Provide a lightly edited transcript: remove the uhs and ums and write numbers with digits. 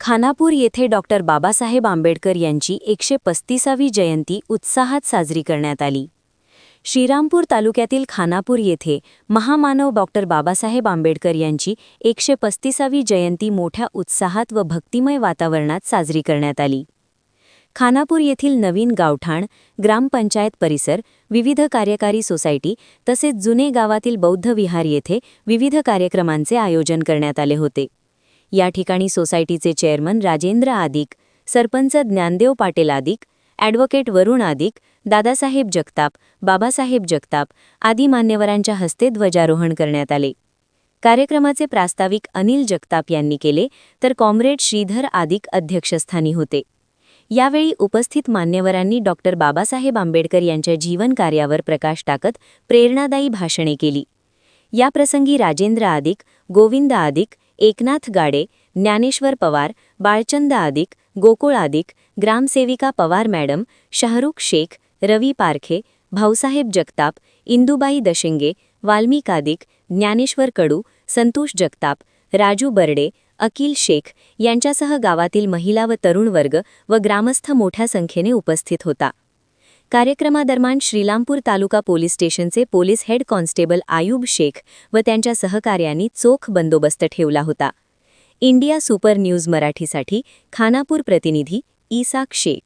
खानापूर येथे डॉक्टर बाबासाहेब आंबेडकर यांची 135वी जयंती उत्साहात साजरी करण्यात आली. श्रीरामपूर तालुक्यातील खानापूर येथे महामानव डॉक्टर बाबासाहेब आंबेडकर यांची 135वी जयंती मोठ्या उत्साहात व भक्तिमय वातावरणात साजरी करण्यात आली. खानापूर येथील नवीन गावठाण, ग्रामपंचायत परिसर, विविध कार्यकारी सोसायटी तसेच जुने गावातील बौद्ध विहार येथे विविध कार्यक्रमांचे आयोजन करण्यात आले होते. या ठिकाणी सोसायटीचे चेअरमन राजेंद्र आदिक, सरपंच ज्ञानदेव पाटील आदिक, ॲडव्होकेट वरुण आदिक, दादासाहेब जगताप, बाबासाहेब जगताप आदी मान्यवरांच्या हस्ते ध्वजारोहण करण्यात आले. कार्यक्रमाचे प्रास्ताविक अनिल जगताप यांनी केले तर कॉम्रेड श्रीधर आदिक अध्यक्षस्थानी होते. यावेळी उपस्थित मान्यवरांनी डॉक्टर बाबासाहेब आंबेडकर यांच्या जीवन कार्यावर प्रकाश टाकत प्रेरणादायी भाषणे केली. याप्रसंगी राजेंद्र आदिक, गोविंद आदिक, एकनाथ गाडे, ज्ञानेश्वर पवार, बाळचंद आदिक, गोकुळ आदिक, ग्रामसेविका पवार मॅडम, शाहरुख शेख, रवी पारखे, भाऊसाहेब जगताप, इंदुबाई दशिंगे, वाल्मिक आदिक, ज्ञानेश्वर कडू, संतोष जगताप, राजू बर्डे, अकिल शेख यांच्यासह गावातील महिला व तरुण वर्ग व ग्रामस्थ मोठ्या संख्येने उपस्थित होता. कार्यक्रमादरम्यान श्रीरामपूर तालुका पोलीस स्टेशनचे police head constable Ayub Shaikh व त्यांच्या सहकार्यांनी चोख बंदोबस्त ठेवला होता. इंडिया सुपर न्यूज मराठीसाठी खानापूर प्रतिनिधी इसाक शेख.